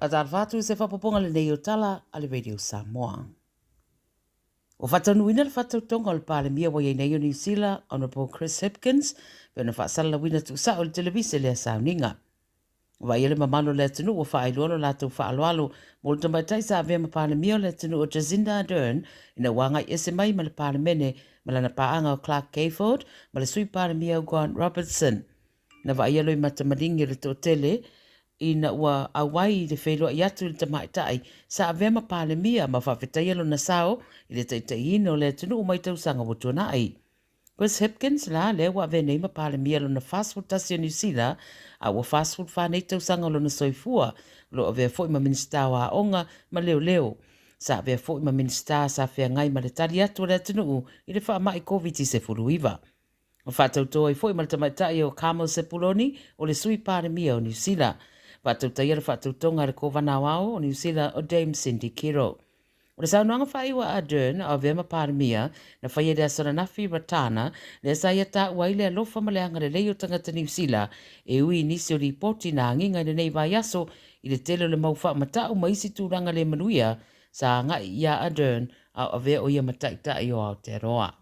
a tarwhatu se whapoponga le nei o Tala a le Radio Samoa. O whatanuina le whatautonga o le pāle mia wa iei nei o New Zealand, Honourable Chris Hipkins, pēna whaasala wina tu sa o le televise le a sauninga. Wa iele mamalo le tunu o whaailualo lātou whaaloalo, mo le tamaitai sa avea ma pāle mia o le tunu o Jacinda Ardern, ina wanga i ese mai ma le pāle mene, ma lana pāanga o Clark Gayford, ma le sui pāle mia o Grant Robertson. Na wa ielo i matamaringi le tō tele, ina ua awai le whelua i atu le tamaitai, sa avea ma pāle mia ma whawhetai alo na sao, i le taitaino le tunu o mai tausanga wotua ai. Chris Hipkins la le wa ve nei ma pāle mia lo na fast food tasi o New Zealand, a wa fast food whanei tausanga lo na soifua, lo avea fo ima minsta wa onga ma leo leo. Sa avea fo ima minsta sa whea ngai ma le tari atu le tunu i le wha mai COVID se furuiva. O whatautoa i fo ima le tamaitai o Carmel Sepuloni o le sui pāle mia o New Zealand. Whatautai ala whatautonga le kovana wao o New Zealand o Dame Cindy Kiro. O le saunoanga whaiwa a Dern a vema pārmia na whaia rea Soranafi Ratana le sa ia tā ua ile alofa maleanga le leo tangata New Zealand e ui nisi o ripoti na nginga i nei vai aso i le telo le mauwha matau maisi tūranga le manuia sa ngai ia a Dern a avea o ia mataita i o Aotearoa.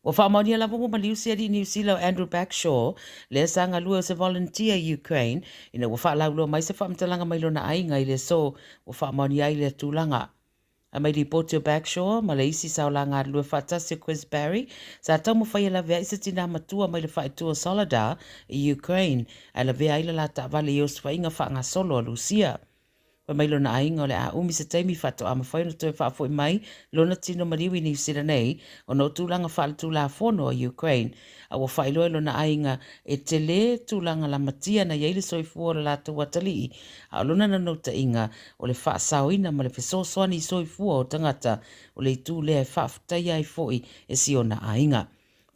Wa whaamaunia la mungu maliusia di New Zealand Andrew Backshaw, le sanga lua se volunteer Ukraine, ina wa whaalauloa mai se whaamtalanga mai lona ainga i le so, wa whaamaunia i le tūlanga. A mai ripoti o Backshaw, ma le isi sao la ngā lua whaatasi o Chris Barry, sa tau mo whaia la vea isa tina matua mai le whaitua Solidar i Ukraine, a la vea ila la ta vale i oswa inga whaanga solo a Lucia. Wa mai lona ainga o le a umi se teimi whato ama whaino toi whaafoi mai lona tino mariwi New Zealand nei o no tūlanga whaale tūla whono o Ukraine a wa whailoa lona ainga e te le tūlanga la matia na yeile soifua o la tau watali a lona na nota inga o le whaasauina ma le whesosoani soifua o tangata o le tū lea e whaafutai ai foi e si o na ainga.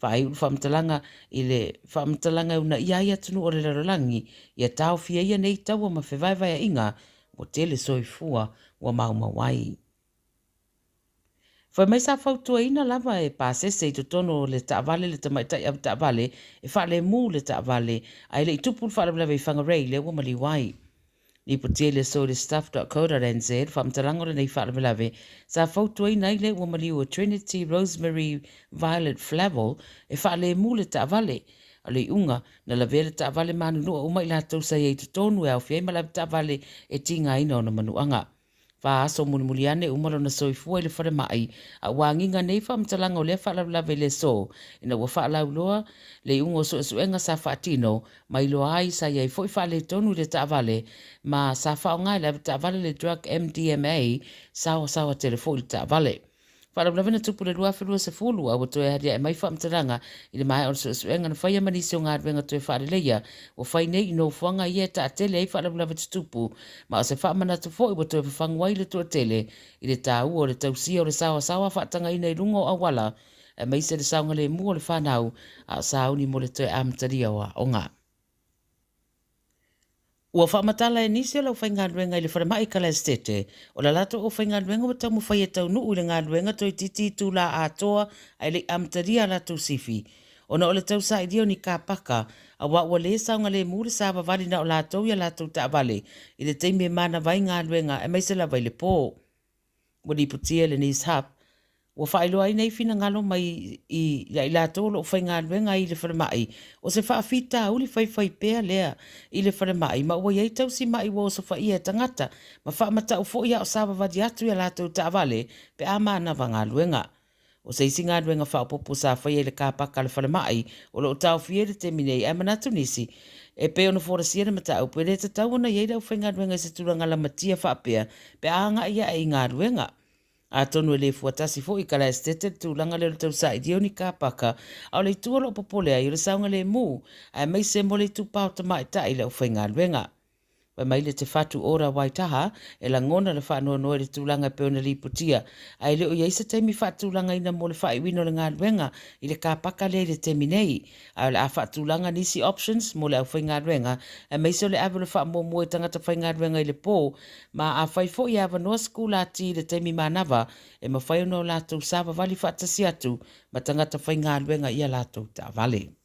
Whaai ulu whaamtalanga i le whaamtalanga una iaia tunu o le rarolangi i a tau fia ia nei tau o ma whewaiwai inga o tele soifua ua maumawai. Whai mai sa whautua ina lava e pāsese i totono le taavale le tamaitai au taavale e whaale mū le taavale ai le i tupu whaale i whangarei le ua maliwai. Ni putie le so le stuff.co.nz whamtalango le nei whaale sa whautua ina i le ua maliu o Trinity Rosemary Violet Flavel e whaale mū le taavale. Ale unga na la vele ta vale manu no o mai la tau sa ye tonu e au fie ma la ta vale e tinga ina ona manuanga. Fa aso muliane umalo na soifua le fare mai a wanginga nei fa mtalanga o le fa la vele so ina wa fa la uloa le ungo so suenga sa fatino mai lo ai sa ye foi fa le tonu le ta vale ma sa fa ngai la ta vale le drug MDMA sa telefoni ta vale. Whala blawina tupu le lua whilua se fulua o toe haria e mai whaamtaranga i le mai o suenga na whaia manisi o ngā ruenga toe whaare leia o whai nei i no whanga i e ta atele e whala blawa tupu ma o se whaamana tu fo i o toe whangwai le tu atele i le tā ua o le tausia o le sawa whaatanga ina i rungo a wala e mai se le saunga le mua o le whanau a sauni mo le toe amtaria o a onga. Ua whaamatala e nisi o lau whai ngā ruenga i le wharamai kala estete, o la lato o whai ngā ruenga wa tau mo whai e tau nuu i le ngā ruenga toi titi tū la atoa ai le amtaria la tau sifi. O na o le tau sa idio ni ka paka, a wa le saunga le mūre sa wawali na o la tau ia la tau ta vale, i le teime e mana vai ngā ruenga e mai se la vai le pō. Wani putia le nis hap, wa whaeloa i nei fina ngalo mai i la tolo o whai ngā ruenga i le wharamai. O se whaafita uli whai pēa lea i le wharamai. Ma ua iei tau si mai wa o so whai e tangata. Ma whaamata o fo ia o sawa wadi atu ia la tau ta vale pe a mana wa ngā ruenga. O se isi ngā ruenga whaapopo sa whai e le kāpaka le wharamai. O lo tau fie le te minei e manatu nisi. E pe ona fora siere mata au pe le te tau ona iei lau whai ngā ruenga i se turanga la matia whaapea. Pe a nga ia e ngā ruenga. A tonu e le fuatasi fo i kala estete tūlanga le tau sa i dioni ka paka au le tuolo popolea i le saunga le mū a mai se mo le tupau ta mai ta i le uwhainga luenga. Wa mai le te fatu ora waitaha e la ngona le whanua noe le tūlanga pe ona li putia a le o iaisa teimi whatūlanga ina mo le whai wino le ngā luenga i le ka paka le temi nei a le a whatūlanga nisi options mo le au whainga luenga a mai se le awe le wha mo moe tangata whainga luenga i le pō ma a whai fo i awa noa skula ti le temi manawa e ma whai ono lātou sāwa wali whatasi atu ma tangata whainga luenga i a lātou ta vale.